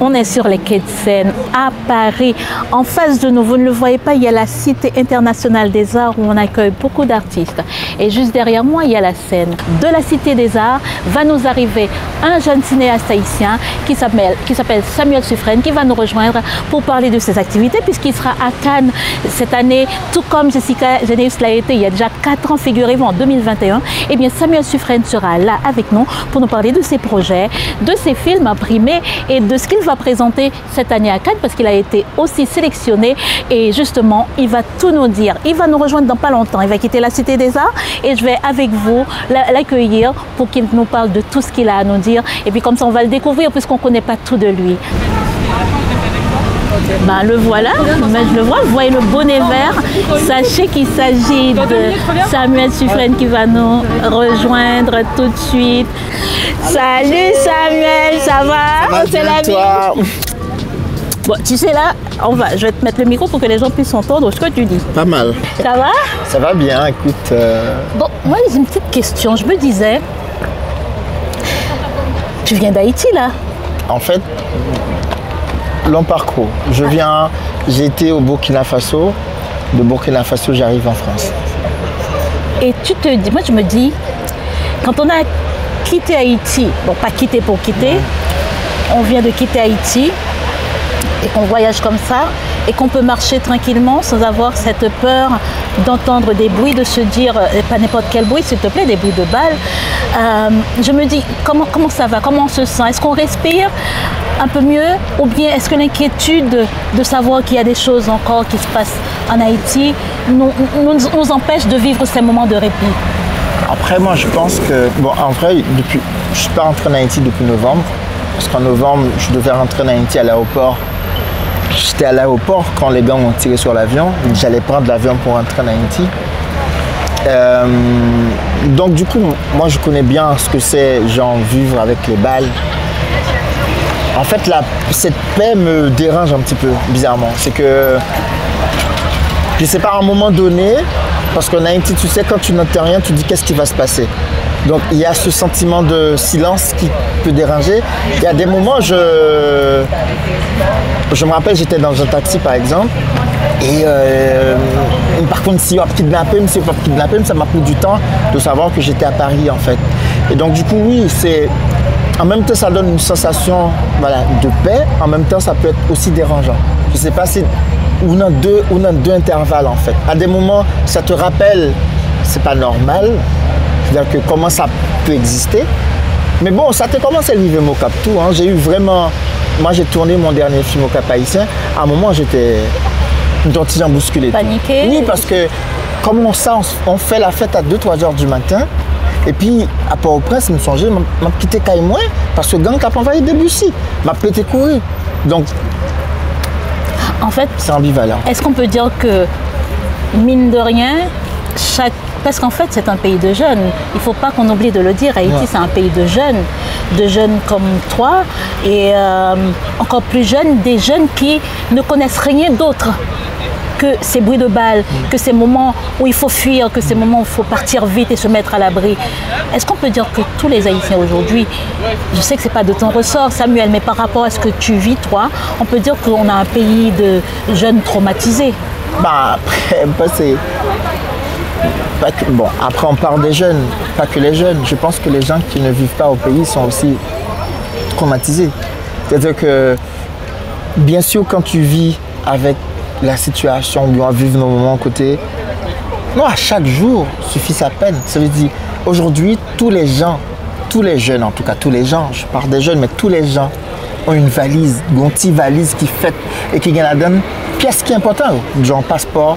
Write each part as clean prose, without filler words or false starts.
On est sur les quais de Seine, à Paris. En face de nous, vous ne le voyez pas, il y a la Cité internationale des arts où on accueille beaucoup d'artistes. Et juste derrière moi, il y a la Seine. De la Cité des arts va nous arriver un jeune cinéaste haïtien qui s'appelle Samuel Suffren, qui va nous rejoindre pour parler de ses activités, puisqu'il sera à Cannes cette année, tout comme Jessica Généus l'a été il y a déjà 4 ans, figurez-vous, en 2021. Eh bien, Samuel Suffren sera là avec nous pour nous parler de ses projets, de ses films imprimés et de ce qu'il va présenter cette année à Cannes, parce qu'il a été aussi sélectionné et justement il va tout nous dire. Il va nous rejoindre dans pas longtemps, il va quitter la Cité des Arts et je vais avec vous l'accueillir pour qu'il nous parle de tout ce qu'il a à nous dire, et puis comme ça on va le découvrir puisqu'on ne connaît pas tout de lui. Ben, le voilà, je le vois, vous voyez le bonnet vert. Sachez qu'il s'agit de Samuel Suffren qui va nous rejoindre tout de suite. Salut Samuel, ça va? C'est la vie. Bon, tu sais là, je vais te mettre le micro pour que les gens puissent entendre ce que tu dis. Pas mal. Ça va? Ça va bien, écoute. Bon, moi j'ai une petite question, je me disais, tu viens d'Haïti là? En fait, long parcours. J'ai été au Burkina Faso. De Burkina Faso, j'arrive en France. Et tu te dis, moi je me dis, quand on a quitté Haïti, bon pas quitté pour quitter, on vient de quitter Haïti et qu'on voyage comme ça et qu'on peut marcher tranquillement sans avoir cette peur d'entendre des bruits, de se dire, pas n'importe quel bruit s'il te plaît, des bruits de balles. Je me dis, comment ça va, comment on se sent? Est-ce qu'on respire un peu mieux, ou bien est-ce que l'inquiétude de savoir qu'il y a des choses encore qui se passent en Haïti nous empêche de vivre ces moments de répit? Après, moi, je pense que, bon, en vrai, je ne suis pas rentré en Haïti depuis novembre, parce qu'en novembre, je devais rentrer en Haïti à l'aéroport. J'étais à l'aéroport quand les gars ont tiré sur l'avion. J'allais prendre l'avion pour rentrer en Haïti. Donc, du coup, moi, je connais bien ce que c'est, genre, vivre avec les balles. En fait, cette paix me dérange un petit peu, bizarrement. C'est que, je ne sais pas, à un moment donné, parce qu'en Haïti, tu sais, quand tu n'entends rien, tu dis qu'est-ce qui va se passer. Donc, il y a ce sentiment de silence qui peut déranger. Il y a des moments, je me rappelle, j'étais dans un taxi, par exemple, et par contre, si on a kidnappé, ça m'a pris du temps de savoir que j'étais à Paris, en fait. Et donc, du coup, oui, c'est... En même temps, ça donne une sensation, voilà, de paix. En même temps, ça peut être aussi dérangeant. Je ne sais pas si on a deux intervalles, en fait. À des moments, ça te rappelle, c'est pas normal. C'est-à-dire que comment ça peut exister. Mais bon, ça te commence à vivre au Cap tout. Hein. J'ai eu vraiment... Moi, j'ai tourné mon dernier film au Cap haïtien. À un moment, j'étais dentition bousculé. Paniqué? Oui, parce que comme on fait la fête à 2-3 heures du matin. Et puis, à Port-au-Prince, je me suis dit, je vais quitter Caïmoin parce que le gang a envoyé Debussy. Je vais péter courir. Donc, en fait, c'est ambivalent. Est-ce qu'on peut dire que, mine de rien, parce qu'en fait, c'est un pays de jeunes. Il ne faut pas qu'on oublie de le dire. Haïti, c'est un pays de jeunes comme toi, et encore plus jeunes, des jeunes qui ne connaissent rien d'autre que ces bruits de balles, que ces moments où il faut fuir, que ces moments où il faut partir vite et se mettre à l'abri. Est-ce qu'on peut dire que tous les Haïtiens aujourd'hui, je sais que ce n'est pas de ton ressort, Samuel, mais par rapport à ce que tu vis, toi, on peut dire qu'on a un pays de jeunes traumatisés? Bah, après, c'est... Bon, après, on parle des jeunes, pas que les jeunes. Je pense que les gens qui ne vivent pas au pays sont aussi traumatisés. C'est-à-dire que, bien sûr, quand tu vis avec la situation où on vit nos moments à côté, non, à chaque jour suffit sa peine. Ça veut dire, aujourd'hui, tous les jeunes, en tout cas, tous les gens, je parle des jeunes, mais tous les gens ont une valise, une petite valise qui fait et qui gagne la donne. Pièce qui est importante, genre passeport,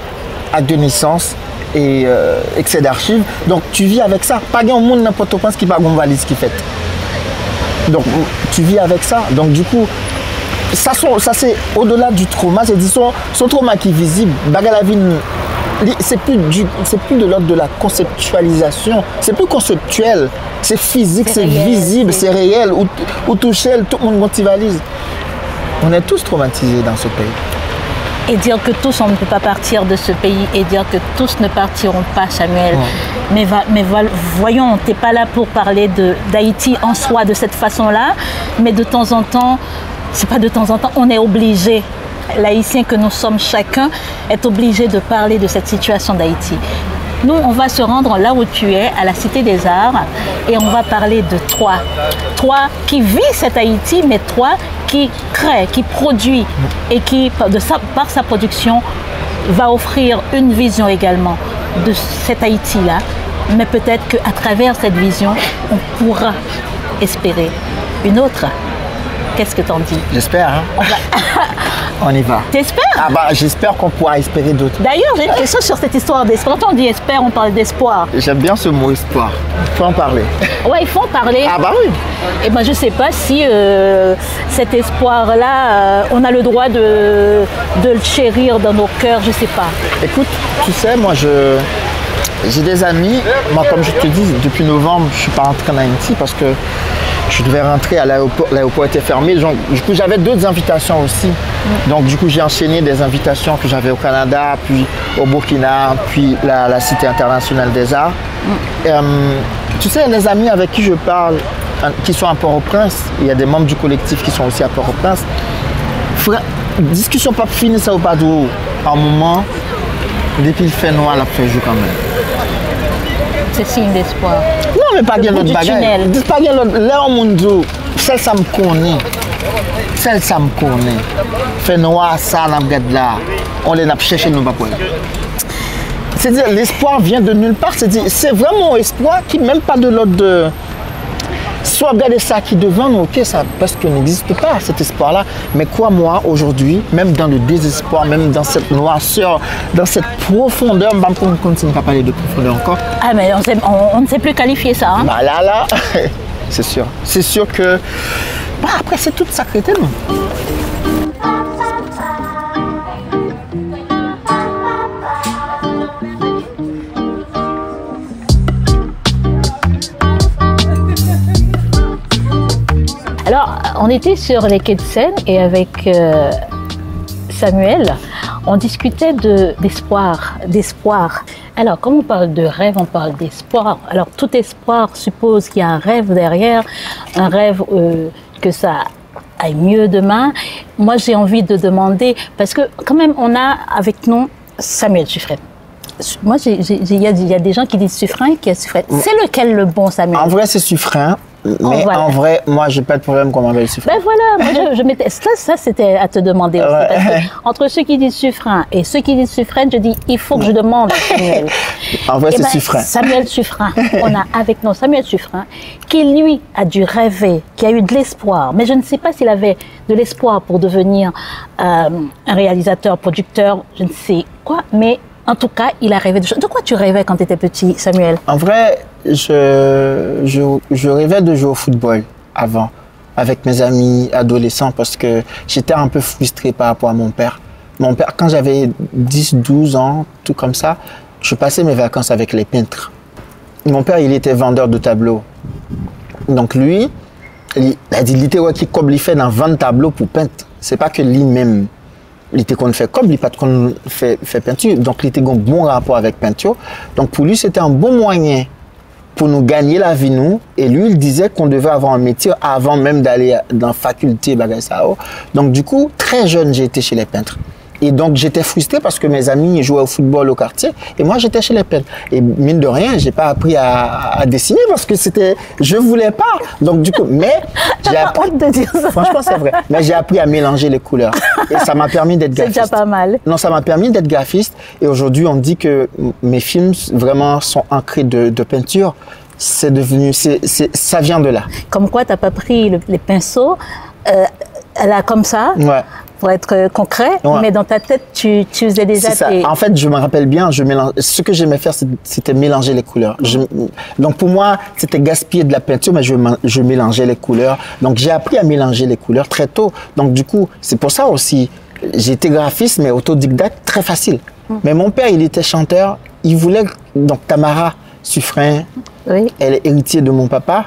acte de naissance, et excès d'archives. Donc tu vis avec ça. Pas grand monde n'importe quoi qui n'a pas une valise qui fait. Donc tu vis avec ça. Donc du coup, ça c'est au-delà du trauma. C'est son trauma qui est visible. C'est plus de l'ordre de la conceptualisation. C'est plus conceptuel. C'est physique, c'est visible, c'est réel. Ou toucher, tout le monde valise. On est tous traumatisés dans ce pays. Et dire que tous, on ne peut pas partir de ce pays, et dire que tous ne partiront pas, Samuel. Ouais. Mais voyons, tu n'es pas là pour parler d'Haïti en soi de cette façon-là, mais de temps en temps, c'est pas de temps en temps, on est obligé, l'Haïtien que nous sommes chacun, est obligé de parler de cette situation d'Haïti. Nous, on va se rendre là où tu es, à la Cité des Arts, et on va parler de toi. Toi qui vis cet Haïti, mais toi qui crée, qui produit, et qui, par sa production, va offrir une vision également de cet Haïti-là. Mais peut-être qu'à travers cette vision, on pourra espérer une autre. Qu'est-ce que t'en dis? J'espère, hein? On y va. T'espères? Ah bah, j'espère qu'on pourra espérer d'autres. D'ailleurs, j'ai une question sur cette histoire d'espoir. Quand on dit espère, on parle d'espoir. J'aime bien ce mot espoir. Il faut en parler. Ouais, il faut en parler. Ah bah oui. Et ben, je sais pas si cet espoir-là, on a le droit de le chérir dans nos cœurs, je sais pas. Écoute, tu sais, moi j'ai des amis, moi comme je te dis, depuis novembre, je suis pas rentré en Haïti parce que je devais rentrer à l'aéroport, l'aéroport était fermé. Donc, du coup, j'avais d'autres invitations aussi. Donc, du coup, j'ai enchaîné des invitations que j'avais au Canada, puis au Burkina, puis la Cité internationale des arts. Tu sais, les amis avec qui je parle, qui sont à Port-au-Prince, il y a des membres du collectif qui sont aussi à Port-au-Prince. Discussion pas finie, ça ou pas d'eau. À un moment, depuis le fait noir, la fait jour quand même. C'est signe d'espoir. Non, mais pas bien l'autre bagaille. Dis pas bien l'autre. Là, au monde, celle ça me connaît. Celle ça me connaît. Fait noir, ça, on regarde là. On les a cherché, nous pas. C'est-à-dire, l'espoir vient de nulle part. C'est vraiment un espoir qui même pas de l'ordre de. Soit regarder ça qui devant nous, ok, ça, parce qu'il n'existe pas cet espoir-là. Mais quoi, moi, aujourd'hui, même dans le désespoir, même dans cette noirceur, dans cette profondeur, on continue à parler de profondeur encore. Ah, mais on ne sait plus qualifier ça. Hein? Bah là, c'est sûr. C'est sûr que. Bah, après, c'est toute sacrété, non? Alors, on était sur les quais de Seine et avec Samuel, on discutait d'espoir. Alors, comme on parle de rêve, on parle d'espoir. Alors, tout espoir suppose qu'il y a un rêve derrière, un rêve que ça aille mieux demain. Moi, j'ai envie de demander, parce que quand même, on a avec nous Samuel Suffren. Moi, il y a des gens qui disent Suffren, qui est Suffren. C'est lequel le bon, Samuel? En vrai, c'est Suffren. Mais voilà. En vrai, moi, j'ai pas de problème qu'on m'appelle Suffren. Ben voilà, moi, je m'étais. Ça c'était à te demander aussi. Ouais. Parce que entre ceux qui disent Suffren et ceux qui disent Suffren, je dis il faut que je demande à Samuel. En vrai, c'est Suffren. Samuel Suffren. On a avec nous Samuel Suffren, qui lui a dû rêver, qui a eu de l'espoir. Mais je ne sais pas s'il avait de l'espoir pour devenir un réalisateur, producteur, je ne sais quoi. Mais en tout cas, il a rêvé de choses. De quoi tu rêvais quand tu étais petit, Samuel? En vrai, je rêvais de jouer au football avant, avec mes amis adolescents, parce que j'étais un peu frustré par rapport à mon père. Mon père, quand j'avais 10, 12 ans, tout comme ça, je passais mes vacances avec les peintres. Mon père, il était vendeur de tableaux. Donc lui, il était comme il fait dans 20 tableaux pour peindre. C'est pas que lui-même. Il était qu'on fait comme, il pas qu'on fait peinture. Donc, il était un bon rapport avec peinture. Donc, pour lui, c'était un bon moyen pour nous gagner la vie, nous. Et lui, il disait qu'on devait avoir un métier avant même d'aller dans la faculté. Donc, du coup, très jeune, j'ai été chez les peintres. Et donc, j'étais frustré parce que mes amis jouaient au football au quartier et moi, j'étais chez les peintres. Et mine de rien, j'ai pas appris à dessiner parce que je voulais pas. Donc, du coup, mais j'ai appris. Honte de dire ça. Franchement, c'est vrai. Mais j'ai appris à mélanger les couleurs. Et ça m'a permis d'être graphiste. C'est déjà pas mal. Non, ça m'a permis d'être graphiste. Et aujourd'hui, on dit que mes films vraiment sont ancrés de peinture. C'est devenu, ça vient de là. Comme quoi, tu n'as pas pris les pinceaux, là, comme ça. Ouais. Pour être concret, ouais. Mais dans ta tête, tu faisais déjà tes... En fait, je me rappelle bien, ce que j'aimais faire, c'était mélanger les couleurs. Donc pour moi, c'était gaspiller de la peinture, mais je mélangeais les couleurs. Donc j'ai appris à mélanger les couleurs très tôt. Donc du coup, c'est pour ça aussi, j'ai été graphiste, mais autodidacte, très facile. Mais mon père, il était chanteur, il voulait... Donc Tamara Suffren, oui. Elle est héritière de mon papa.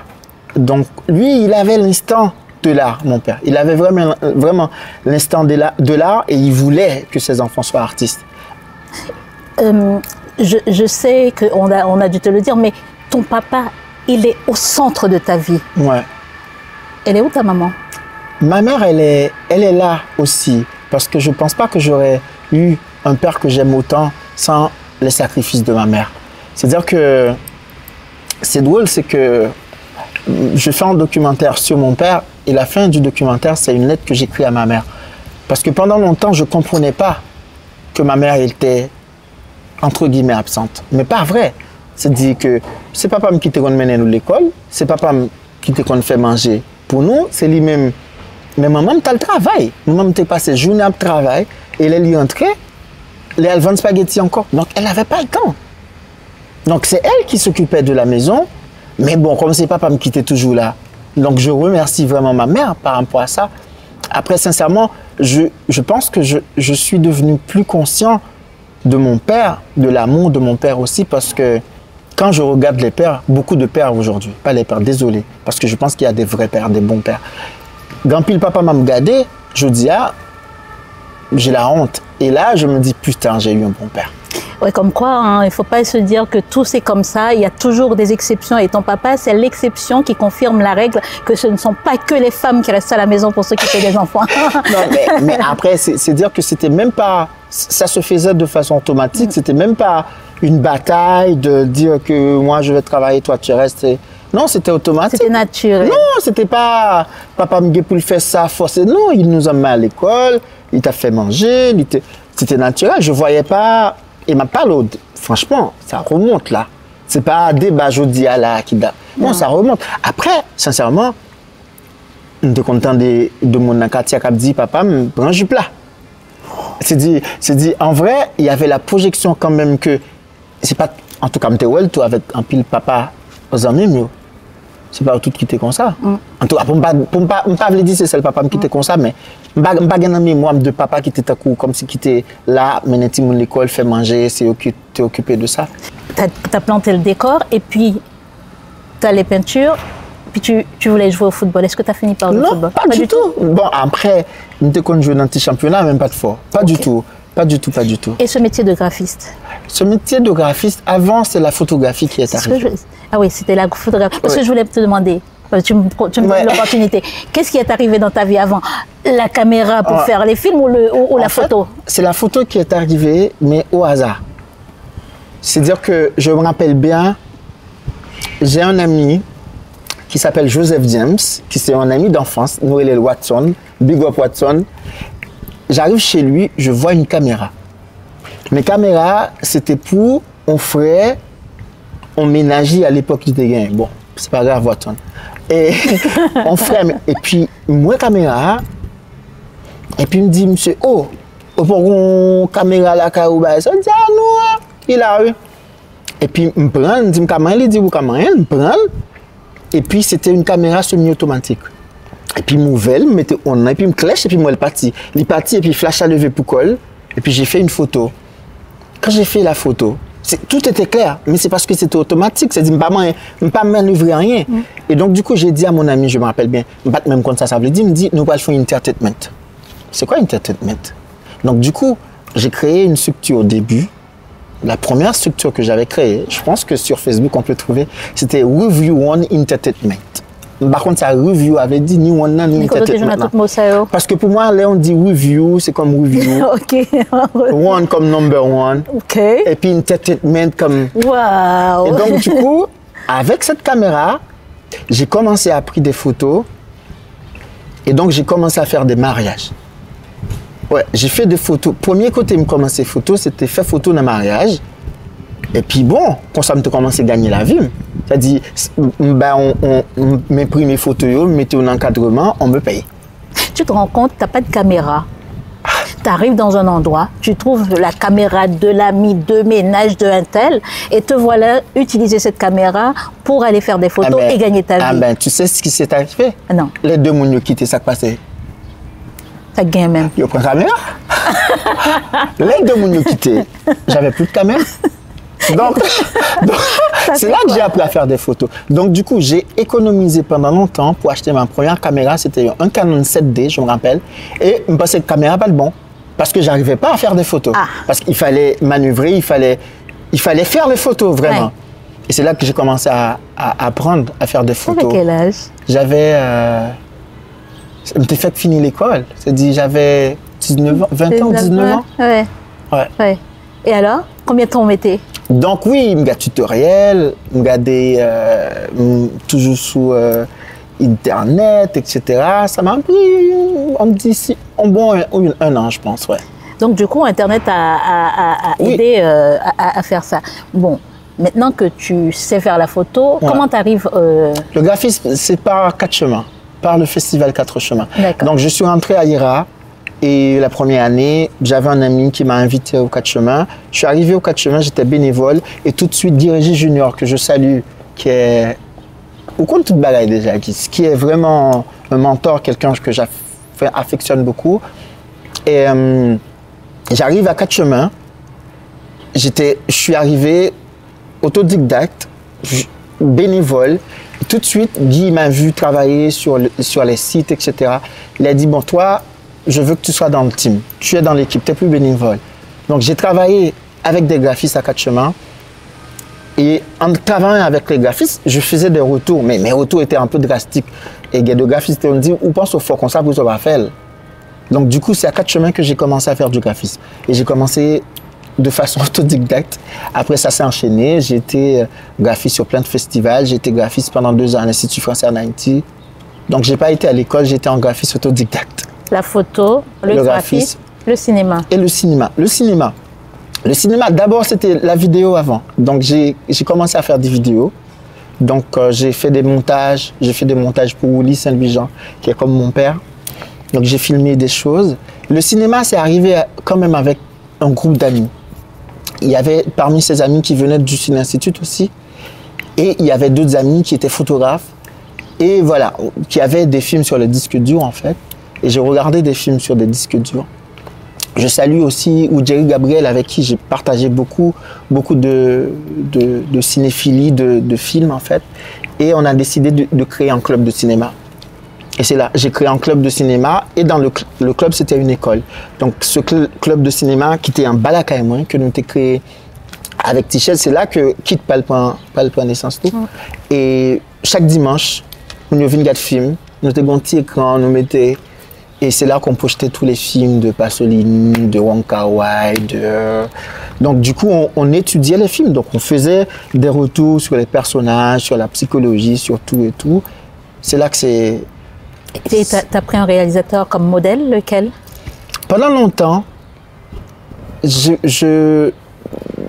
Donc lui, il avait l'instant de l'art, mon père. Il avait vraiment l'instant de l'art et il voulait que ses enfants soient artistes. Je sais qu'on a dû te le dire, mais ton papa, il est au centre de ta vie. Ouais. Elle est où ta maman? Ma mère, elle est là aussi. Parce que je ne pense pas que j'aurais eu un père que j'aime autant sans les sacrifices de ma mère. C'est-à-dire que c'est drôle, c'est que je fais un documentaire sur mon père et la fin du documentaire, c'est une lettre que j'écris à ma mère. Parce que pendant longtemps, je ne comprenais pas que ma mère était, entre guillemets, absente. Mais pas vrai. C'est-à-dire que c'est papa qui te mène nous à l'école, c'est papa qui te fait manger. Pour nous, c'est lui-même. Mais maman, tu as le travail. Maman, tu as passé journée à travail et elle est rentrée, elle vend spaghetti encore. Donc, elle n'avait pas le temps. Donc, c'est elle qui s'occupait de la maison. Mais bon, comme c'est papa qui était toujours là. Donc, je remercie vraiment ma mère par rapport à ça. Après, sincèrement, je pense que je suis devenu plus conscient de mon père, de l'amour de mon père aussi, parce que quand je regarde les pères, beaucoup de pères aujourd'hui, pas les pères, désolé, parce que je pense qu'il y a des vrais pères, des bons pères. Quand pile papa m'a regardé, je dis, ah, j'ai la honte. Et là, je me dis, putain, j'ai eu un bon père. Ouais, comme quoi, hein, il ne faut pas se dire que tout c'est comme ça, il y a toujours des exceptions et ton papa, c'est l'exception qui confirme la règle que ce ne sont pas que les femmes qui restent à la maison pour s'occuper des enfants. Non, mais après, c'est dire que c'était même pas, ça se faisait de façon automatique, c'était même pas une bataille de dire que moi je vais travailler, toi tu restes. Non, c'était automatique. C'était naturel. Non, c'était pas papa me pour faire ça, forcer. Non, il nous a mis à l'école, il t'a fait manger, c'était naturel. Je voyais pas. Et ma parole, franchement, ça remonte là. C'est pas un débat jeudi à la qui date. Non, ça remonte. Après, sincèrement, je suis content de mon quartier qui a dit papa, me prends du plat. C'est dit, en vrai, il y avait la projection quand même que c'est pas, en tout cas, toi avec un pile papa aux amis mieux. C'est pas tout qui était comme ça. En tout cas, pour ne pas dire c'est le papa qui était comme ça, mais je ne sais pas moi de papa qui était comme si qui était là, mener l'école, fait manger, c'est eux qui étaient occupés de ça. Tu as planté le décor et puis tu as les peintures, puis tu voulais jouer au football. Est-ce que tu as fini par le football? Non, pas du tout. Bon, après, je me joué dans le championnat, même pas de fort. Pas du tout. Pas du tout, pas du tout. Et ce métier de graphiste? Ce métier de graphiste, avant, c'est la photographie qui est arrivée. Ah oui, c'était la photographie. Parce que je voulais te demander, tu me donnes l'opportunité. Qu'est-ce qui est arrivé dans ta vie avant? La caméra pour faire les films ou la photo? C'est la photo qui est arrivée, mais au hasard. C'est-à-dire que je me rappelle bien, j'ai un ami qui s'appelle Joseph James, qui c'est un ami d'enfance, Noël Watson, Big Up Watson. J'arrive chez lui, je vois une caméra. Mes caméras, c'était pour un frère, on ménageait à l'époque du dégain. Bon, c'est pas grave, Watson. Et on frère, et puis, moi, caméra, et puis il me dit, monsieur, oh, pour une caméra là, je dis, ah non, il a eu. Et puis, il me prend, il me dit, comment il dit, comment il me prend. Et puis, c'était une caméra semi-automatique. Et puis, il m'ouvre, mettait on, et puis il me clèche, et puis moi, il est parti. Il est parti, et puis flash à lever pour colle. Et puis, j'ai fait une photo. Quand j'ai fait la photo, tout était clair, mais c'est parce que c'était automatique. C'est-à-dire, je ne pas manœuvrer rien. Et donc, du coup, j'ai dit à mon ami, je me rappelle bien, même quand ça veut dire, il me dit, nous allons faire une entertainment. C'est quoi une entertainment? Donc, du coup, j'ai créé une structure au début. La première structure que j'avais créée, je pense que sur Facebook, on peut trouver, c'était Review One Entertainment. Par contre, ça review avait dit ni one ni entertainment. Parce que pour moi, là, on dit review, c'est comme review. Ok. One comme number one. Ok. Et puis entertainment comme. Wow. Et donc, du coup, avec cette caméra, j'ai commencé à prendre des photos. Et donc, j'ai commencé à faire des mariages. Ouais, j'ai fait des photos. Premier côté, me commencer photo, c'était faire photo dans le mariage. Et puis bon, quand ça me commence à gagner la vie, c'est-à-dire, on m'imprime mes photos, on me met en encadrement, on me paye. Tu te rends compte, tu n'as pas de caméra. Tu arrives dans un endroit, tu trouves la caméra de l'ami de ménage de un tel et te voilà utiliser cette caméra pour aller faire des photos et gagner ta vie. Ah ben, tu sais ce qui s'est arrivé? Non. Les deux mouns qui ont quitté, ça passait. Ça gagne même. Ils prennent la caméra. Les deux mouns qui ont quitté, j'avais plus de caméra. Donc c'est là que j'ai appris à faire des photos. Donc, du coup, j'ai économisé pendant longtemps pour acheter ma première caméra. C'était un Canon 7D, je me rappelle. Et me passer de caméra pas le bon. Parce que je n'arrivais pas à faire des photos. Parce qu'il fallait manœuvrer, il fallait faire les photos, vraiment. Ouais. Et c'est là que j'ai commencé à apprendre à faire des photos. Avec quel âge? J'avais Je m'étais fait finir l'école. C'est-à-dire, j'avais 19 ans, 20 ans, 19 ans. Ouais. Ouais. Ouais. Et alors, combien de temps on mettait? Donc oui, il me gars tutoriel, il me gardait toujours sous Internet, etc. Ça m'a pris, on me dit, un an, je pense, ouais. Donc du coup, Internet a Oui. aidé à faire ça. Bon, maintenant que tu sais faire la photo, Ouais. comment tu arrives Le graphisme, c'est par 4 chemins, par le festival 4 chemins. D'accord. Donc je suis rentré à IRA et la première année, j'avais un ami qui m'a invité au 4 chemins. Je suis arrivé au 4 chemins, j'étais bénévole et tout de suite Dirigé Junior, que je salue, qui est au compte toute bagaille déjà, qui est vraiment un mentor, quelqu'un que j'affectionne beaucoup. Et j'arrive à 4 chemins, je suis arrivé autodidacte, bénévole. Tout de suite, Guy m'a vu travailler sur les sites, etc. Il a dit, bon, toi, je veux que tu sois dans le team. Tu es dans l'équipe, tu n'es plus bénévole. Donc, j'ai travaillé avec des graphistes à 4 chemins. Et en travaillant avec les graphistes, je faisais des retours, mais mes retours étaient un peu drastiques. Et il y a des graphistes qui me disent, ou pense au fort comme ça, vous va faire. Donc, du coup, c'est à 4 chemins que j'ai commencé à faire du graphisme. Et j'ai commencé de façon autodidacte. Après, ça s'est enchaîné. J'ai été graphiste sur plein de festivals. J'ai été graphiste pendant 2 ans à l'Institut français en Haïti. Donc, je n'ai pas été à l'école, j'étais en graphiste autodidacte. la photo, le graphisme, le cinéma? Et le cinéma. Le cinéma, d'abord, c'était la vidéo avant. Donc, j'ai commencé à faire des vidéos. Donc, j'ai fait des montages. J'ai fait des montages pour Willy Saint-Louis-Jean, qui est comme mon père. Donc, j'ai filmé des choses. Le cinéma, c'est arrivé quand même avec un groupe d'amis. Il y avait parmi ces amis qui venaient du Ciné Institute aussi. Et il y avait d'autres amis qui étaient photographes. Et voilà, qui avaient des films sur le disque dur, en fait. Et j'ai regardé des films sur des disques durs. Je salue aussi Jerry Gabriel, avec qui j'ai partagé beaucoup de cinéphilie, de films, en fait. Et on a décidé de créer un club de cinéma. Et c'est là, j'ai créé un club de cinéma. Et dans le club, c'était une école. Donc, ce club de cinéma, qui était un balakaïmoin, que nous avons créé avec Tichel, c'est là que quitte pas le point naissance tout. Et chaque dimanche, nous venions regarder des films. Nous avons un petit écran, nous mettions. Et c'est là qu'on projetait tous les films de Pasolini, de Wong Kar-wai. Donc du coup, on étudiait les films. Donc on faisait des retours sur les personnages, sur la psychologie, sur tout et tout. C'est là que c'est... Et tu as pris un réalisateur comme modèle, lequel? Pendant longtemps,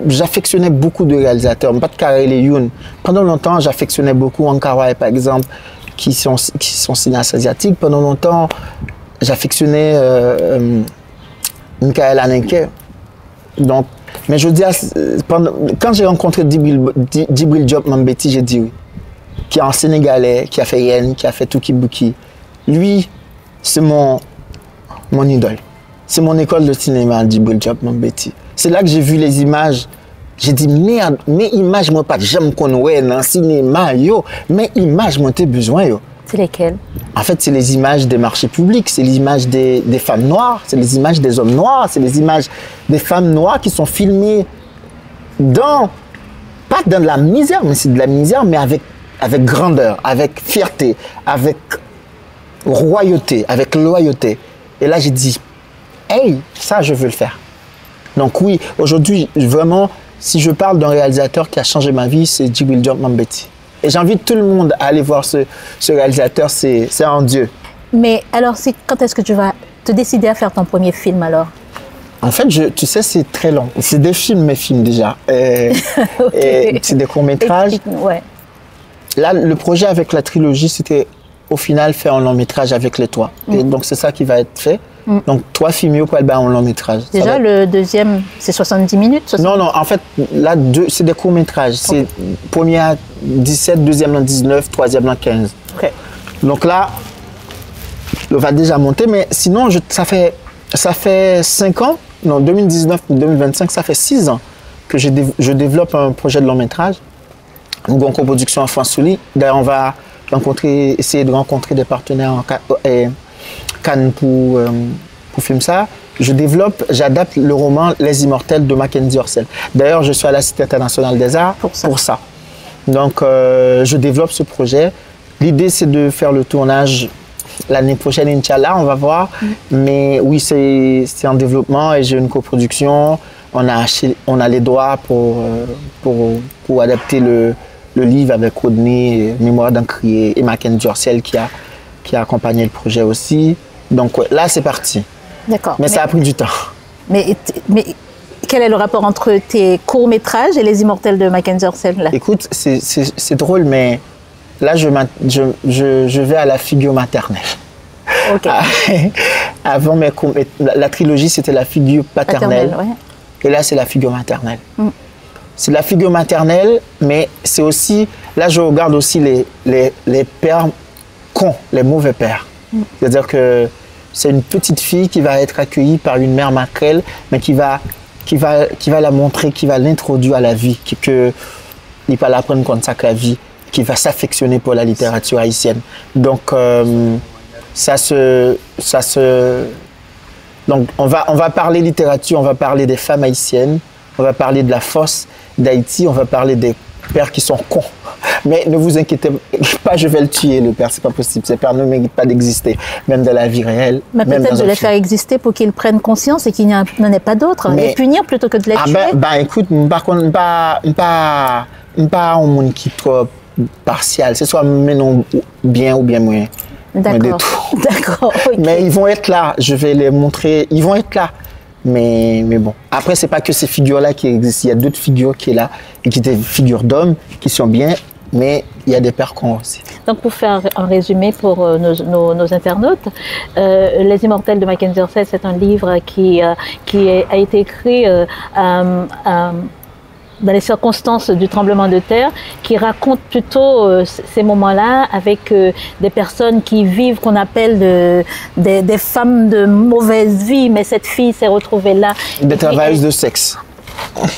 j'affectionnais beaucoup de réalisateurs. Pas de Karel et Youn. Pendant longtemps, j'affectionnais beaucoup Wong Kar-wai, par exemple, qui sont cinéastes asiatiques. Pendant longtemps, j'affectionnais Michael Haneke. Donc, mais je veux dire, quand j'ai rencontré Djibril Diop Mambéty, j'ai dit oui. Qui est un Sénégalais, qui a fait Yen, qui a fait Tukibuki. Lui, c'est mon idole. C'est mon école de cinéma, Djibril Diop Mambéty. C'est là que j'ai vu les images. J'ai dit, merde, mes images, moi, pas j'aime qu'on ouais dans le cinéma, yo. Mes images, moi, t'ai besoin, yo. C'est lesquelles? En fait, c'est les images des marchés publics, c'est les images des femmes noires, c'est les images des hommes noirs, c'est les images des femmes noires qui sont filmées pas dans de la misère, mais c'est de la misère, mais avec grandeur, avec fierté, avec royauté, avec loyauté. Et là, j'ai dit, hey, ça, je veux le faire. Donc oui, aujourd'hui, vraiment, si je parle d'un réalisateur qui a changé ma vie, c'est Djibril Diop Mambéty. Et j'invite tout le monde à aller voir ce réalisateur, c'est un dieu. Mais alors, quand est-ce que tu vas te décider à faire ton premier film alors? En fait, tu sais, c'est très long. C'est des films, mes films déjà. Okay. Et c'est des courts-métrages. Ouais. Là, le projet avec la trilogie, c'était au final faire un long-métrage avec les trois. Et donc, c'est ça qui va être fait. Donc, 3 films pour aller en long-métrage. Déjà, le deuxième, c'est 70 minutes Non, en fait, là, c'est des courts-métrages. C'est premier à 17, deuxième à 19, troisième à 15. Okay. Donc là, on va déjà monter, mais sinon, ça fait 5 ans, non, 2019 ou 2025, ça fait 6 ans que je développe un projet de long-métrage. Nous avons une coproduction en France-Souli. D'ailleurs, on va essayer de rencontrer des partenaires en Cannes pour filmer ça. J'adapte le roman Les Immortels de Mackenzie Orsel. D'ailleurs, je suis à la Cité internationale des arts pour ça. Donc, je développe ce projet. L'idée, c'est de faire le tournage l'année prochaine, Inch'Allah, on va voir. Mais oui, c'est en développement et j'ai une coproduction. On a les droits pour adapter le livre avec Rodney, Mémoire d'un crier, et Mackenzie Dorcel qui a accompagné le projet aussi. Donc ouais, là, c'est parti. D'accord. Mais ça a pris du temps. Mais quel est le rapport entre tes courts-métrages et Les Immortels de Mackenzie Dorcel là? Écoute, c'est drôle, mais là, je vais à la figure maternelle. Ok. Avant la trilogie, c'était la figure paternelle. Ouais. Et là, c'est la figure maternelle. C'est la figure maternelle, mais c'est aussi... Là, je regarde aussi les pères cons, les mauvais pères. C'est-à-dire que c'est une petite fille qui va être accueillie par une mère maquerelle, mais qui va la montrer, qui va l'introduire à la vie, qu'il va l'apprendre comme ça que la vie, qui va s'affectionner pour la littérature haïtienne. Donc, donc on va parler littérature, on va parler des femmes haïtiennes, on va parler de la force d'Haïti, on va parler des pères qui sont cons. Mais ne vous inquiétez pas, je vais le tuer, le père, c'est pas possible. Ces pères ne méritent pas d'exister, même dans la vie réelle. Mais peut-être de les faire exister pour qu'ils prennent conscience et qu'il n'y en ait pas d'autres. Les punir plutôt que de les tuer. Écoute, par contre, pas un monde qui est trop partial. C'est soit maintenant bien ou bien moins. D'accord. D'accord. Okay. Mais ils vont être là, je vais les montrer, ils vont être là. Mais bon, après, c'est pas que ces figures-là qui existent. Il y a d'autres figures qui sont là, et qui étaient des figures d'hommes, qui sont bien, mais il y a des pères cons aussi. Donc, pour faire un résumé pour nos internautes, Les Immortels de Mackenzie Dorcel, c'est un livre qui a été écrit dans les circonstances du tremblement de terre, qui raconte plutôt ces moments-là avec des personnes qui vivent, qu'on appelle des femmes de mauvaise vie, mais cette fille s'est retrouvée là. Des travailleuses de sexe.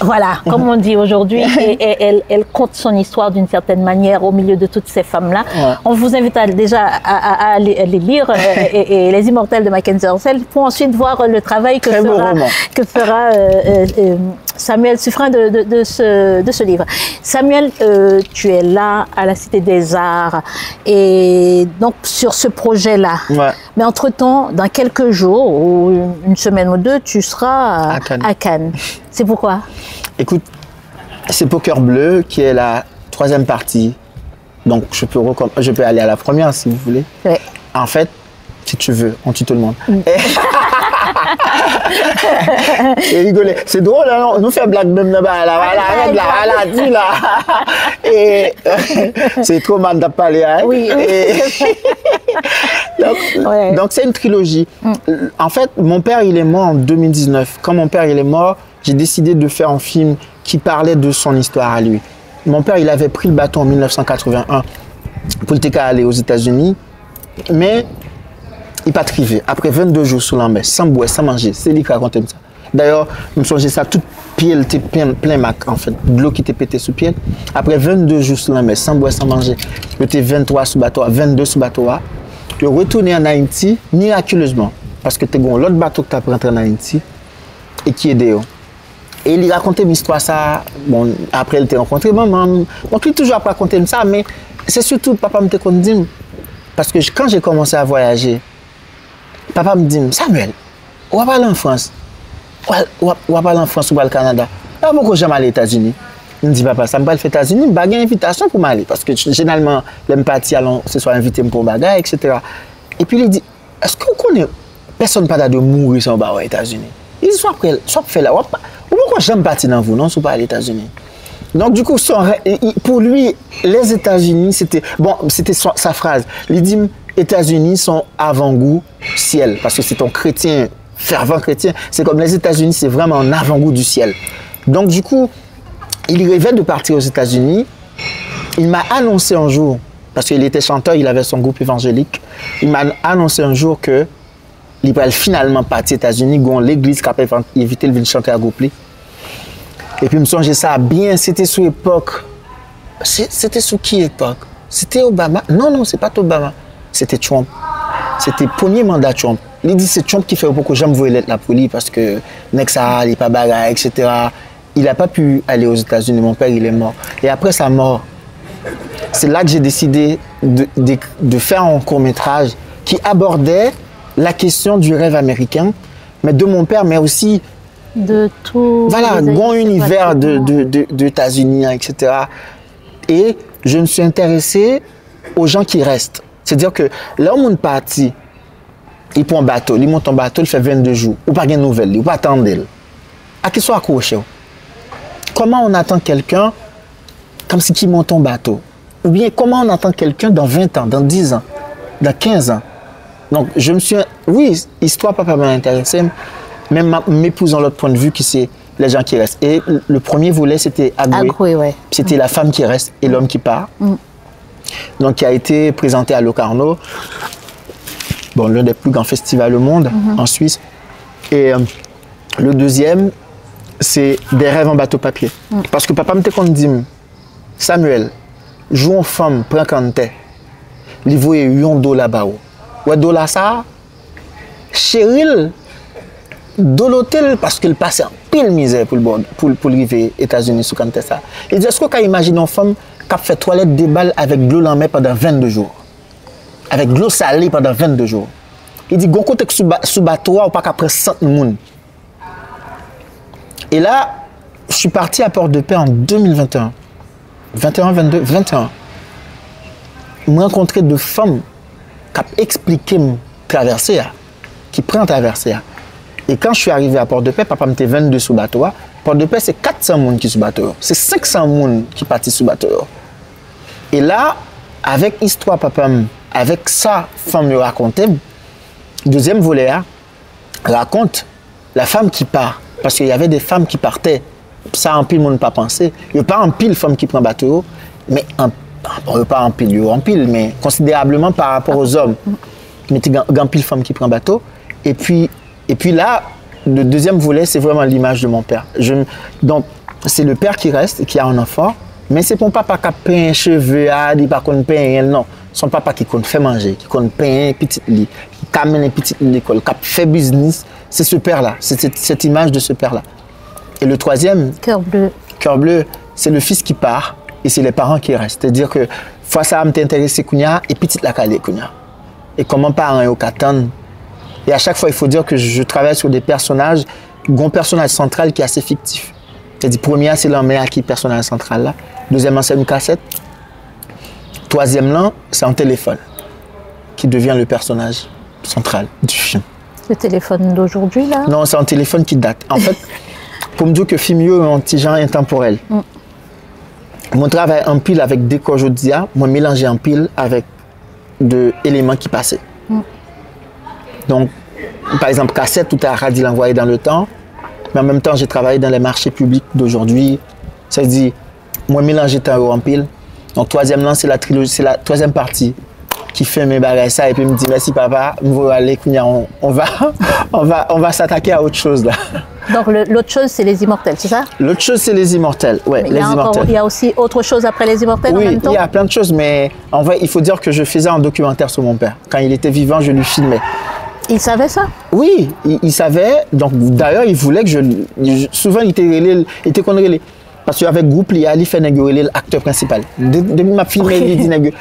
Voilà, comme on dit aujourd'hui, et elle compte son histoire d'une certaine manière au milieu de toutes ces femmes-là. Ouais. On vous invite déjà à les lire, et Les Immortels de Mackenzie Dorcel, pour ensuite voir le travail que fera Samuel Suffren de ce livre. Samuel, tu es là à la Cité des Arts, et donc sur ce projet-là. Ouais. Mais entre-temps, dans quelques jours, ou une semaine ou deux, tu seras à Cannes. C'est pourquoi? Écoute, c'est Poker Bleu qui est la 3e partie. Donc, je peux aller à la première si vous voulez. Oui. En fait, si tu veux, on tue tout le monde. Et rigoler. C'est drôle, hein? On nous fait blague même là-bas. Arrête là, dis là. Et c'est trop mal de parler. Hein? Oui. Donc, c'est une trilogie. En fait, mon père, il est mort en 2019. Quand mon père, il est mort, j'ai décidé de faire un film qui parlait de son histoire à lui. Mon père, il avait pris le bateau en 1981 pour le aller aux États-Unis, mais il n'est pas arrivé. Après 22 jours sous la mer, sans boire, sans manger, c'est lui qui raconte ça. D'ailleurs, je me souviens ça, tout pied était plein mac, en fait, de l'eau qui était pété sous pied. Après 22 jours sous la mer, sans boire, sans manger, j'étais 23 sous bateau, 22 sous bateau. Je suis retourné en Haïti miraculeusement, parce que tu as l'autre bateau que tu as rentré en Haïti et qui est dehors. Et il racontait une histoire, ça. Bon, après, il était rencontré maman. Donc, il toujours raconté ça, mais c'est surtout papa me dit, parce que quand j'ai commencé à voyager, papa me dit, Samuel, on va pas aller en France. On va pas aller en France ou au Canada. Pourquoi j'aime aller aux États-Unis? Il me dit, papa, ça me va aller aux États-Unis, je n'ai pas invitation pour m'aller. Parce que généralement, les partis se sont invités pour m'aller, etc. Et puis, il dit, est-ce qu'on connaît personne pas de mourir sans aux États-Unis? Il dit, soit fait là. Pourquoi j'aime partir dans vous, non, si pas aux États-Unis? Donc, du coup, pour lui, les États-Unis, c'était sa phrase. Il dit, États-Unis sont avant-goût ciel, parce que c'est un chrétien, fervent chrétien. C'est comme les États-Unis, c'est vraiment un avant-goût du ciel. Donc, du coup, il rêvait de partir aux États-Unis. Il m'a annoncé un jour, parce qu'il était chanteur, il avait son groupe évangélique. Il m'a annoncé un jour que il va finalement partir aux États-Unis, l'église qui a évité de chanter à groupe. Et puis, je me souviens ça bien, c'était sous époque. C'était sous qui époque? C'était Obama? Non, c'est pas Obama. C'était Trump. C'était le premier mandat Trump. Il dit c'est Trump qui fait beaucoup. J'aime voir l'être là pour lui parce que Nexa, il n'est pas bagarre, etc. Il n'a pas pu aller aux États-Unis. Mon père, il est mort. Et après sa mort, c'est là que j'ai décidé de faire un court-métrage qui abordait la question du rêve américain, mais de mon père, mais aussi de tout. Voilà, bon univers de États-Unis, etc. Et je me suis intéressé aux gens qui restent. C'est-à-dire que là où on est parti, il prend un bateau, il monte un bateau, il fait 22 jours, ou pas de nouvelles, ou pas attendre. À qui soit accroché. Comment on attend quelqu'un comme si qui monte un bateau? Ou bien comment on attend quelqu'un dans 20 ans, dans 10 ans, dans 15 ans? Donc je me suis... Oui, histoire papa m'a intéressé, même m'épousant l'autre point de vue qui c'est les gens qui restent. Et le premier volet c'était Agoué. Ouais. C'était la femme qui reste et l'homme qui part. Donc qui a été présenté à Locarno. Bon, l'un des plus grands festivals au monde en Suisse. Et le deuxième, c'est Des rêves en bateau papier. Parce que papa me dit, Samuel, joue en femme, prends quand t'es. Il voyait $1 là-bas. Ouais, dollar ça, Cheryl, de l'hôtel, parce qu'il passait en pile misère pour arriver aux États-Unis sous quand ça. Il dit, est-ce qu'on peut imaginer une femme qui a fait toilette des balles avec de l'eau en mer pendant 22 jours? Avec de l'eau salée pendant 22 jours. Il dit, gon côté sous bateau, ou pas qu'après 100 personnes. Et là, je suis parti à Port-de-Paix en 2021. 21, 22, 21. Je me rencontré de femmes qui ont expliqué me traverser, qui prennent traverser. Et quand je suis arrivé à Port-de-Paix, papa me dit 22 sous bateau. Port-de-Paix, c'est 400 personnes qui sont sous bateau. C'est 500 personnes qui partent sous bateau. Et là, avec histoire, papa, avec ça, femme me racontait, deuxième volet, raconte la femme qui part. Parce qu'il y avait des femmes qui partaient. Ça, en pile, on n'a pas pensé. Il n'y a pas en pile femme qui prend bateau, mais pas en pile, mais considérablement par rapport aux hommes. Mais il y a en pile femme qui prend bateau. Et puis là, le deuxième volet, c'est vraiment l'image de mon père. Donc, c'est le père qui reste, qui a un enfant, mais c'est mon papa qui a peint un cheveu, il n'a pas peint rien, non. Son papa qui compte faire manger, qui compte peindre un petit lit, qui amène un petit lit à l'école, qui fait business. C'est ce père-là, c'est cette image de ce père-là. Et le troisième, Cœur bleu. Cœur bleu, c'est le fils qui part et c'est les parents qui restent. C'est-à-dire que fois ça m'a intéressé Kounia et petit la calé Kounia. Et comment parents au Katan. Et à chaque fois, il faut dire que je travaille sur des personnages, un personnage central qui est assez fictif. C'est-à-dire, premier, c'est l'emmère qui est le personnage central là. Deuxièmement, c'est une cassette. Troisièmement, c'est un téléphone qui devient le personnage central du film. Le téléphone d'aujourd'hui, là? Non, c'est un téléphone qui date. En fait, pour me dire que film est un petit genre intemporel. Mon travail en pile avec décor jodia, moi mélanger en pile avec des éléments qui passaient. Donc, par exemple, cassette, tout a radis l'envoyer dans le temps, mais en même temps, j'ai travaillé dans les marchés publics d'aujourd'hui. Ça veut dire, moi mélanger temps en pile. Donc, troisième là, c'est la trilogie, c'est la troisième partie qui fait mes bagages ça et puis me dit merci papa, on va aller, on va s'attaquer à autre chose là. Donc l'autre chose c'est les Immortels, c'est ça? L'autre chose c'est les Immortels, ouais. Les Immortels. Il y a aussi autre chose après les Immortels en même temps? Oui, il y a plein de choses, mais en vrai il faut dire que je faisais un documentaire sur mon père. Quand il était vivant, je lui filmais. Il savait ça? Oui, il savait. Donc d'ailleurs il voulait que souvent il était qu'on relais. Parce qu'avec groupe, il fait l'acteur principal. Depuis que je filmé, il dit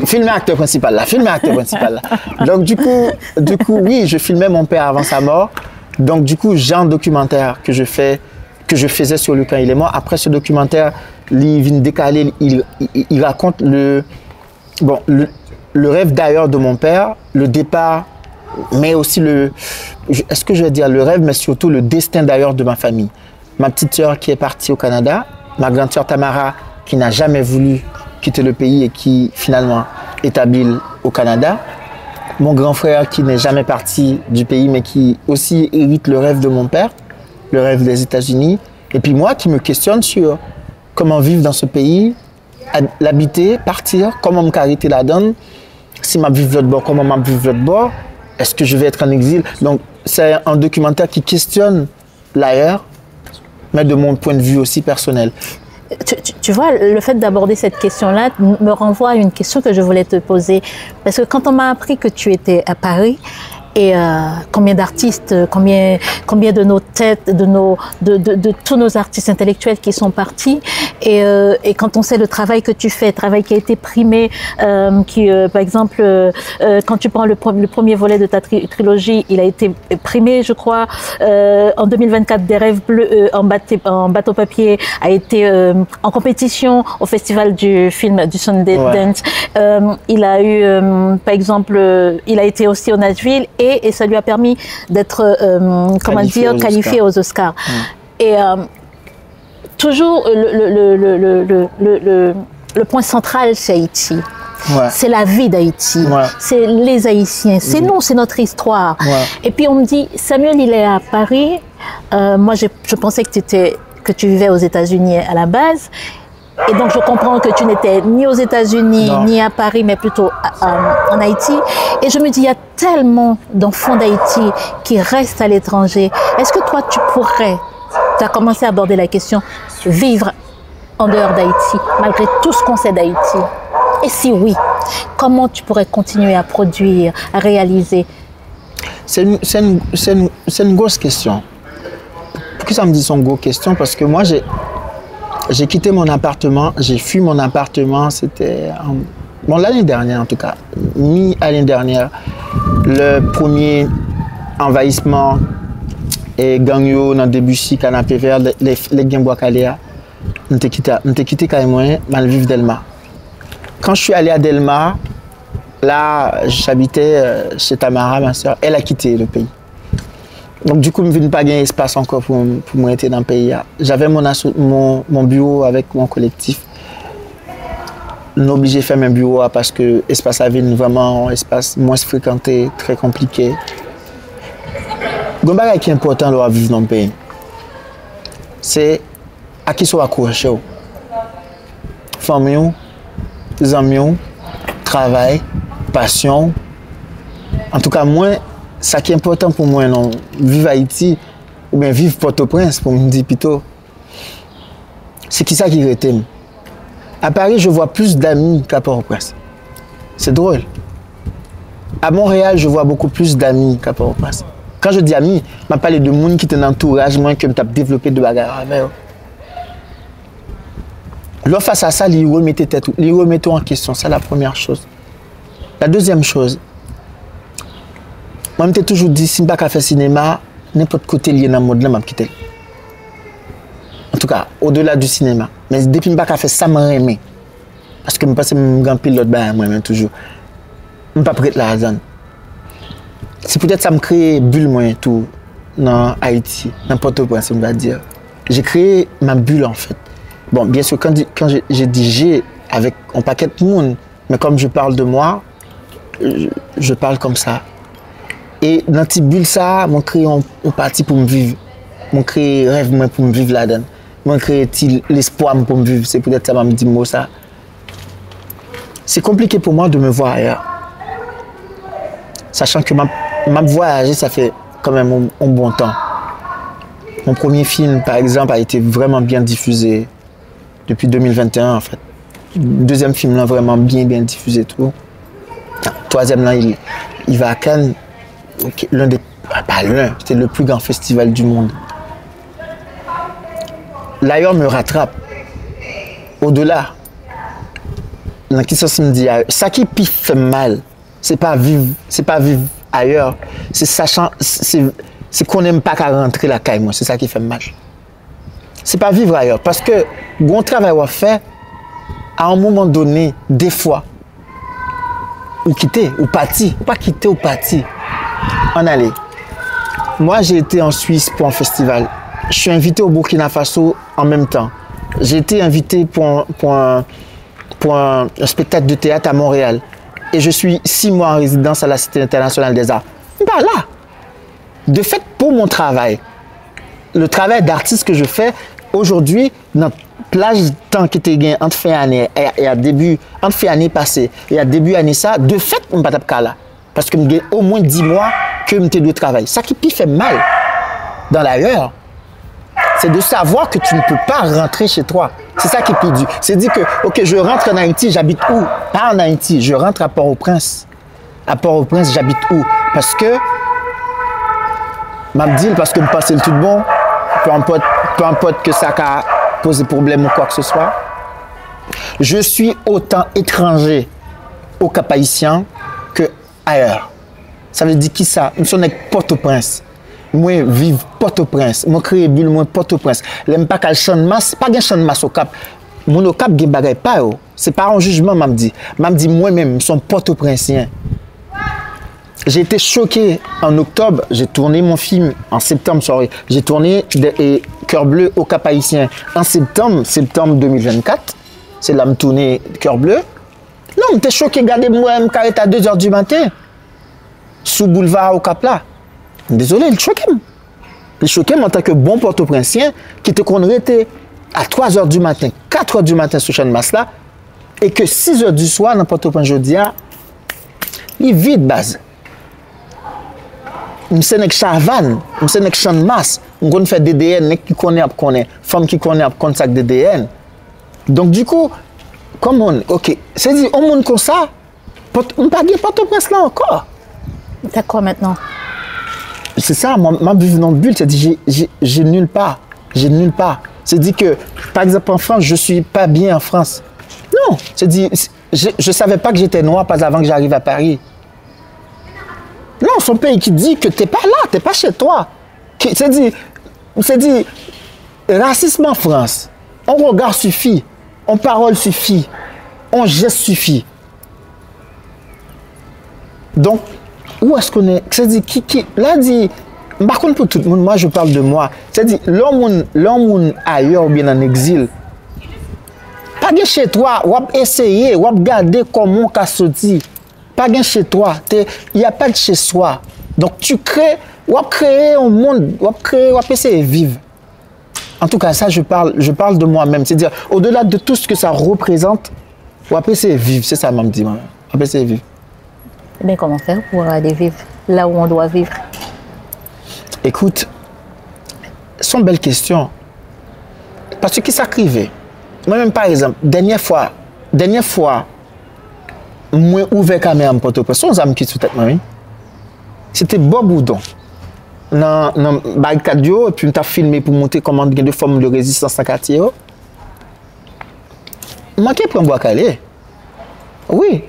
filmer l'acteur principal là, filmer l'acteur principal là. Donc du coup, oui, je filmais mon père avant sa mort. Donc du coup, j'ai un documentaire que je faisais sur lui quand il est mort. Après ce documentaire, il vient décaler, il raconte le rêve d'ailleurs de mon père, le départ, mais aussi est-ce que je vais dire le rêve, mais surtout le destin d'ailleurs de ma famille. Ma petite sœur qui est partie au Canada, ma grande sœur Tamara qui n'a jamais voulu quitter le pays et qui finalement est établie au Canada, mon grand frère qui n'est jamais parti du pays mais qui aussi hérite le rêve de mon père, le rêve des États-Unis, et puis moi qui me questionne sur comment vivre dans ce pays, l'habiter, partir, comment me cariter la donne, si je vis de l'autre bord, comment je vis de l'autre bord, est-ce que je vais être en exil? Donc c'est un documentaire qui questionne l'ailleurs, mais de mon point de vue aussi personnel. Tu vois, le fait d'aborder cette question-là me renvoie à une question que je voulais te poser. Parce que quand on m'a appris que tu étais à Paris, Et combien d'artistes, combien de nos têtes, de tous nos artistes intellectuels qui sont partis. Et quand on sait le travail que tu fais, travail qui a été primé, par exemple, quand tu prends le premier volet de ta trilogie, il a été primé, je crois, en 2024, Des rêves bleus en bateau papier a été en compétition au festival du film du Sundance. Il a eu, par exemple, il a été aussi au Nashville et ça lui a permis d'être, qualifié aux Oscars. Et toujours le point central, c'est Haïti. C'est la vie d'Haïti, c'est les Haïtiens, c'est nous, c'est notre histoire. Et puis on me dit, Samuel, il est à Paris. Moi, je pensais que tu vivais aux États-Unis à la base. Et donc, je comprends que tu n'étais ni aux États-Unis, ni à Paris, mais plutôt en Haïti. Et je me dis, il y a tellement d'enfants d'Haïti qui restent à l'étranger. Est-ce que toi, tu as commencé à aborder la question, vivre en dehors d'Haïti, malgré tout ce qu'on sait d'Haïti? Et si oui, comment tu pourrais continuer à produire, à réaliser? C'est une grosse question. Pourquoi ça me dit c'est une grosse question? Parce que moi, j'ai quitté mon appartement, j'ai fui mon appartement, c'était l'année dernière en tout cas, mi-année dernière, le premier envahissement et gang dans Debussy, Canapé Vert, les Genbois Kaléa, nous t'ai quitté carrément, mal vivre Delma. Quand je suis allé à Delma, là, j'habitais chez Tamara, ma soeur, elle a quitté le pays. Donc du coup, je ne venais pas gagner espace encore pour moi être dans le pays. J'avais mon bureau avec mon collectif. Nous obligés de faire un bureau parce que l'espace à ville vraiment espace moins fréquenté, très compliqué. Ce qui est important de vivre dans le pays, c'est à qui soit accroché. Famille, amis, travail, passion. En tout cas, moi, ce qui est important pour moi, non, vivre Haïti ou bien vivre Port-au-Prince, pour me dire plutôt, c'est qui ça qui retient. À Paris, je vois plus d'amis qu'à Port-au-Prince. C'est drôle. À Montréal, je vois beaucoup plus d'amis qu'à Port-au-Prince. Quand je dis amis, je parle de monde qui est dans l'entourage, moi, que je as développé de bagarres avec. Là, face à ça, ils remettent en question. C'est la première chose. La deuxième chose, moi, je t'ai toujours dit, si je ne peux pas faire cinéma, n'importe côté lié dans le monde, je vais quitter. En tout cas, au-delà du cinéma. Mais depuis que je ne peux pas faire ça, je m'aime. Parce que je pense que je suis un grand pilote, moi, toujours. Je ne peux pas prêter la zone. C'est peut-être ça me crée bulle, moi, tout, dans Haïti, n'importe quoi, on va dire. J'ai créé ma bulle, en fait. Bon, bien sûr, quand j'ai dit j'ai avec un paquet de monde, mais comme je parle de moi, je parle comme ça. Et dans cette bulle, ça, je crée un parti pour me vivre. Je crée un rêve pour me vivre là-dedans. Je crée l'espoir pour me vivre. C'est peut-être ça que je me dis moi ça. C'est compliqué pour moi de me voir ailleurs. Sachant que ma voyage, ça fait quand même un bon temps. Mon premier film, par exemple, a été vraiment bien diffusé depuis 2021, en fait. Le deuxième film, là, vraiment bien diffusé, tout. Le troisième, là, il va à Cannes. C'était le plus grand festival du monde. L'ailleurs me rattrape. Au-delà, dans qui ça me dit, ça qui fait mal, c'est pas vivre ailleurs, c'est qu'on n'aime pas qu'à rentrer la caille, moi, c'est ça qui fait mal. C'est pas vivre ailleurs, parce que bon travail à faire, à un moment donné, des fois, ou quitter, ou partir, ou pas quitter, ou partir. On allait. Moi, j'ai été en Suisse pour un festival. Je suis invité au Burkina Faso en même temps. J'ai été invité pour un spectacle de théâtre à Montréal. Et je suis 6 mois en résidence à la Cité internationale des arts. Bah là, de fait, pour mon travail, le travail d'artiste que je fais, aujourd'hui, notre plage de temps qui était gagné entre fin année et début, entre fin année passée et à début année ça, de fait, on ne peut pas là. Parce que j'ai au moins 10 mois que je dois travailler. Ça qui fait mal dans l'ailleurs, c'est de savoir que tu ne peux pas rentrer chez toi. C'est ça qui est plus dur. C'est dire que, ok, je rentre en Haïti, j'habite où? Pas en Haïti, je rentre à Port-au-Prince. À Port-au-Prince, j'habite où? Parce que dit parce que je pense que c'est tout bon, peu importe que ça a posé problème ou quoi que ce soit. Je suis autant étranger au Cap Haïtien que ailleurs. Ça veut dire qui ça? Je suis Port-au-Prince. Moi, vive Port-au-Prince. Moi, créer bulle, moi, Port-au-Prince. L'aime pas qu'elle chante masse, pas qu'elle chante masse au Cap. Mon au Cap, il n'y a pas. C'est pas un jugement, m'a dit. M'a dit moi-même, je suis Port-au-Princien. J'ai été choqué en octobre. J'ai tourné mon film en septembre, sorry. J'ai tourné Cœur Bleu au Cap Haïtien en septembre 2024. C'est là que je tourné Cœur Bleu. Non, j'étais choqué. Regardez-moi, je suis à 2 h du matin. Sous boulevard au Cap là. Désolé, il choquait. Il choquait en tant que bon Port-au-Princien qui te connaît à 3 h du matin, 4 h du matin sur chaîne masse là, et que 6 h du soir dans Port-au-Prince Jodia, il vide base. Je suis avec Chavan, je suis avec Chan Masse, je fais DDN, qui connaît, femme qui connaît, contact DDN. Donc du coup, comme on, ok, c'est dit, on monte comme ça, on ne peut pas Port-au-Prince là encore. D'accord maintenant. C'est ça, ma vie dans le but, c'est dit, j'ai nulle part. J'ai nulle part. C'est dit que, par exemple, en France, je ne suis pas bien en France. Non, c'est dit, je ne savais pas que j'étais noir pas avant que j'arrive à Paris. Non, son pays qui dit que tu n'es pas là, tu n'es pas chez toi. C'est dit, racisme en France, on regard suffit, on parole suffit, on geste suffit. Donc, où est-ce qu'on est? C'est-à-dire, là, dit, par contre, pour tout le monde, moi, je parle de moi. C'est-à-dire, l'homme ailleurs ou bien en exil, pas bien chez toi, ou essayer, ou regarder comment on sorti. Pas bien chez toi, il n'y a pas de chez soi. Donc, tu crées, ou créer un monde, ou essayer de vivre. En tout cas, ça, je parle de moi-même. C'est-à-dire, au-delà de tout ce que ça représente, ou essayer de vivre. C'est ça, m'a dit, moi. Ou essayer de vivre. Mais comment faire pour aller vivre là où on doit vivre? Écoute, c'est une belle question. Parce que qui s'arrivait? Moi-même, par exemple, dernière fois, moi ouvert caméra en Port-au-Prince, son âme qui sous tête, c'était Bob Oudon. Dans le barricade, et puis on t'a filmé pour montrer comment il y a des formes de résistance dans le quartier. Manqué pour un bois calé. Oui.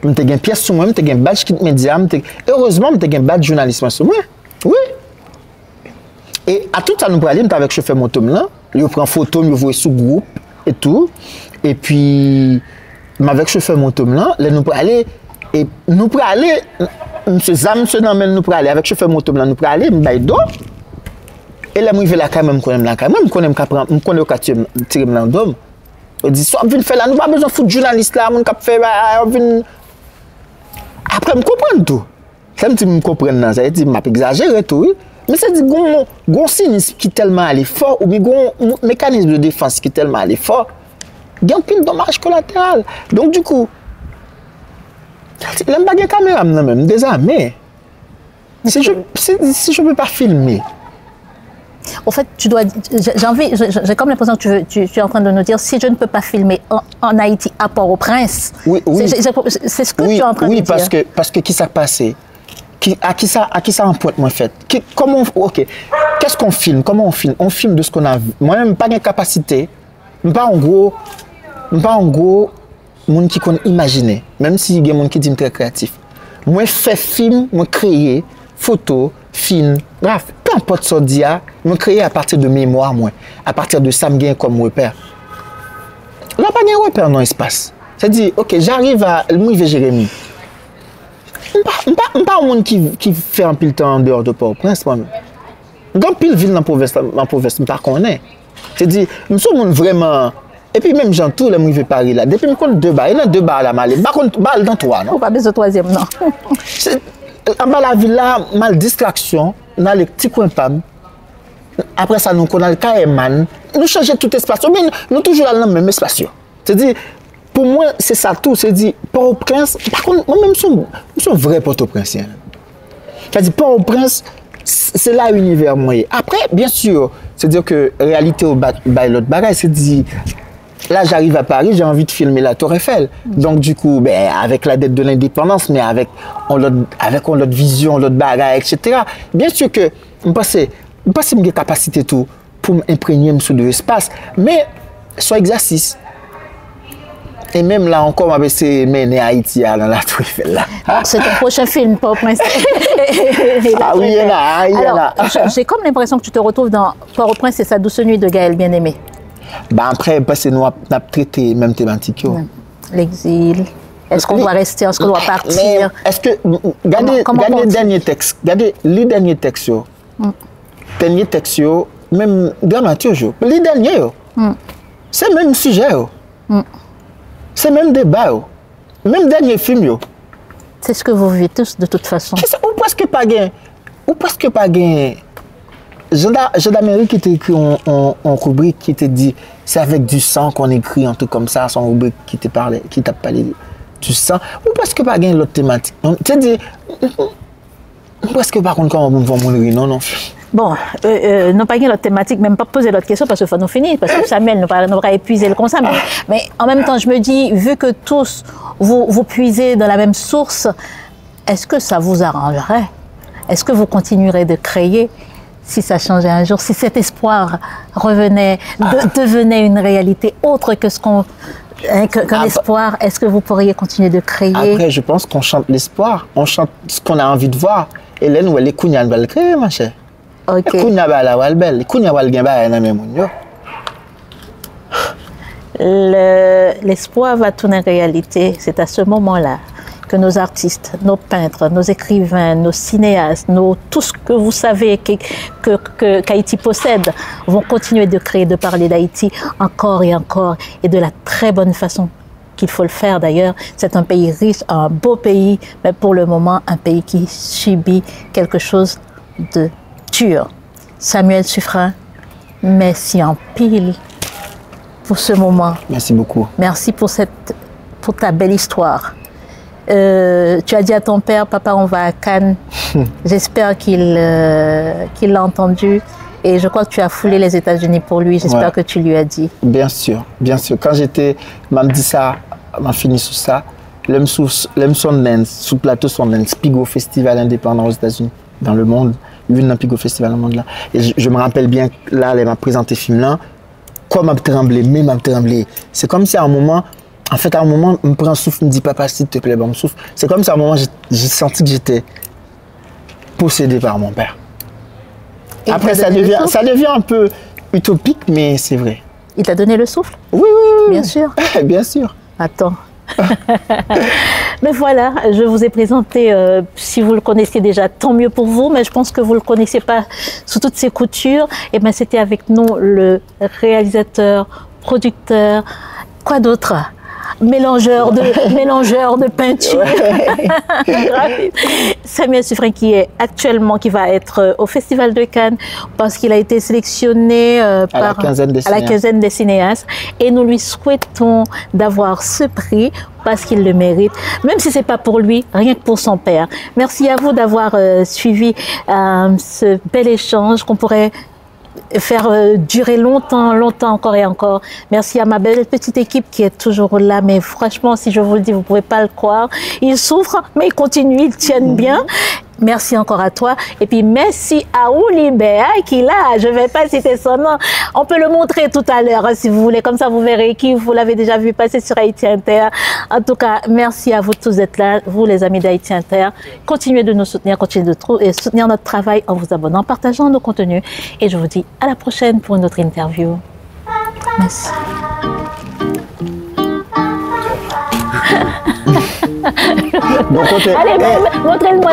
Je suis une pièce sur moi, je suis un badge qui média. Heureusement, je suis un badge journaliste sur moi. Oui. Et à tout ça, nous parlons avec le chauffeur moto là. Il prend photo, il voit sous groupe et tout. Et puis, avec le chauffeur moto là, nous parlons. Et nous parlons, monsieur Zam, monsieur Namel, nous parlons avec le chauffeur moto là, nous parlons, nous parlons. Et là, moi, je vais la caméra, je connais la caméra, je connais le quartier, tirer dans le dôme. On dit, soit on vient faire là, nous n'avons pas besoin de foutre journaliste là, on vient faire, on vient. Après, je comprends tout. Ça me dit, je comprends, ça veut dire, je exagéré tout, oui. Mais ça dit, il y a un cynisme qui est tellement allé fort, ou bien un mécanisme de défense qui est tellement allé fort, il y a un pile de dommage collatéral. Donc, du coup, je n'aime pas de caméra, même, désarmé. Si je ne peux pas filmer. En fait, j'ai comme l'impression que tu es en train de nous dire, si je ne peux pas filmer en Haïti à Port-au-Prince, oui. C'est ce que tu es en train de dire. Oui, parce que qui s'est passé? À qui ça en pointe, moi, fait? Qu'est-ce qu'on filme? Comment on filme? On filme de ce qu'on a vu. Moi-même, pas de capacité. Pas en gros, monde qui qu'on imaginer. Même si il y a des gens qui disent très créatif. Moi, fais film, moi, créer, photo, film, bref, peu importe ce dia, moi, créer à partir de mémoire, moi. À partir de ça, me comme repère. Là, pas de repère dans l'espace. C'est-à-dire, ok, j'arrive à. Moi, je vais Jérémy. Je ne suis pas un monde qui fait un pile temps en dehors de Port-au-Prince, moi-même. Quand pile ville dans la province, je ne connais pas. C'est-à-dire, je suis un vraiment. Et puis même Jean tout, là, je vais Paris là. Depuis que je compte 2 bars, il y a 2 bars là, mal. Par contre, balle dans 3, non? Pas besoin de 3e, non. En bas la ville là, mal distraction, dans les petits coins pam. Après ça, nous connaissons le Caïman. Nous changeons tout espace. Mais nous toujours dans le même espace. C'est-à-dire, pour moi, c'est ça tout. C'est-à-dire, Port-au-Prince, par contre, moi-même, je suis un vrai Port-au-Princien. C'est-à-dire, Port-au-Prince, c'est là l'univers moyen. Après, bien sûr, c'est-à-dire que réalité au l'autre bagage, c'est-à-dire, là, j'arrive à Paris, j'ai envie de filmer la Tour Eiffel. Donc, du coup, ben, avec la date de l'indépendance, mais avec notre vision, notre bagarre, etc. Bien sûr que, je pense que j'ai une capacité tout pour m'imprégner sur de l'espace, mais soit exercice. Et même là encore, on va essayer de mener Haïti dans la Tour Eiffel. C'est ton prochain film, Port-au-Prince. Ah oui, il y en a, il y en a. J'ai comme l'impression que tu te retrouves dans Port-au-Prince et sa douce nuit de Gaël Bien-Aimé. Bah après, parce que nous avons traité même thématique. L'exil. Est-ce qu'on doit rester? Est-ce qu'on doit partir? Est-ce que. Regardez les derniers textes. Regardez les derniers textes. Derniers textes, même dramatique. Les derniers, c'est le même sujet. C'est le même débat. Même dernier film. C'est ce que vous vivez tous de toute façon. Ou presque pas gain. Ou presque pas gain. Jean d'Amérique qui t'a écrit en rubrique qui t'a dit c'est avec du sang qu'on écrit, un truc comme ça, son rubrique qui t'a parlé du sang. Ou presque pas gain l'autre thématique. Tu dit presque pas contre comment on va mourir, non. Bon, non pas l'autre thématique, même pas poser l'autre question parce qu'il faut nous finir, parce que Samuel nous pas épuiser le constat. Mais en même temps, je me dis, vu que tous vous puisez dans la même source, est-ce que ça vous arrangerait? Est-ce que vous continuerez de créer si ça changeait un jour, si cet espoir revenait, devenait une réalité autre que ce qu'on... qu'un espoir, est-ce que vous pourriez continuer de créer? Après, je pense qu'on chante l'espoir, on chante ce qu'on a envie de voir. Hélène, où elle est Kounia, va le créer, ma chère. Ok. Kounia, va la belle. Kounia, va le gagner, na même. L'espoir va tourner réalité. C'est à ce moment-là que nos artistes, nos peintres, nos écrivains, nos cinéastes, tout ce que vous savez qu'Haïti possède, vont continuer de créer, de parler d'Haïti encore et encore, et de la très bonne façon qu'il faut le faire d'ailleurs. C'est un pays riche, un beau pays, mais pour le moment, un pays qui subit quelque chose de dur. Samuel Suffren, merci en pile pour ce moment. Merci beaucoup. Merci pour ta belle histoire. Tu as dit à ton père, papa, on va à Cannes. J'espère qu'il l'a entendu. Et je crois que tu as foulé les États-Unis pour lui. J'espère que tu lui as dit. Bien sûr, bien sûr. Quand m'a dit ça, m'a fini sur ça. L'homme sous le plateau son Pigo Festival indépendant aux États-Unis, dans le monde. Une dans Pigo Festival dans le monde là. Et je me rappelle bien que là, elle m'a présenté le film là. Quoi m'a tremblé, mais m'a tremblé. C'est comme si à un moment. En fait, à un moment, je me prends un souffle, me dis papa, s'il te plaît, bon, me souffle. C'est comme si à un moment, j'ai senti que j'étais possédé par mon père. Et après, ça devient un peu utopique, mais c'est vrai. Il t'a donné le souffle? Oui, oui, oui. Bien sûr. Bien sûr. Attends. Mais voilà, je vous ai présenté, si vous le connaissiez déjà, tant mieux pour vous, mais je pense que vous ne le connaissiez pas sous toutes ses coutures. Et bien, c'était avec nous le réalisateur, producteur, quoi d'autre? Mélangeur de peinture. Samuel Suffren qui va être au Festival de Cannes parce qu'il a été sélectionné à la quinzaine des cinéastes et nous lui souhaitons d'avoir ce prix parce qu'il le mérite, même si ce n'est pas pour lui, rien que pour son père. Merci à vous d'avoir suivi ce bel échange qu'on pourrait faire durer longtemps encore et encore. Merci à ma belle petite équipe qui est toujours là, mais franchement, si je vous le dis, vous ne pouvez pas le croire. Ils souffrent, mais ils continuent, ils tiennent bien. Merci encore à toi. Et puis, merci à Oulibert qui là, je ne vais pas citer son nom. On peut le montrer tout à l'heure si vous voulez. Comme ça, vous verrez qui vous l'avez déjà vu passer sur Haïti Inter. En tout cas, merci à vous tous d'être là, vous les amis d'Haïti Inter. Continuez de nous soutenir, continuez de soutenir notre travail en vous abonnant, en partageant nos contenus. Et je vous dis à la prochaine pour une autre interview. Merci. Donc, allez, montrez-le-moi.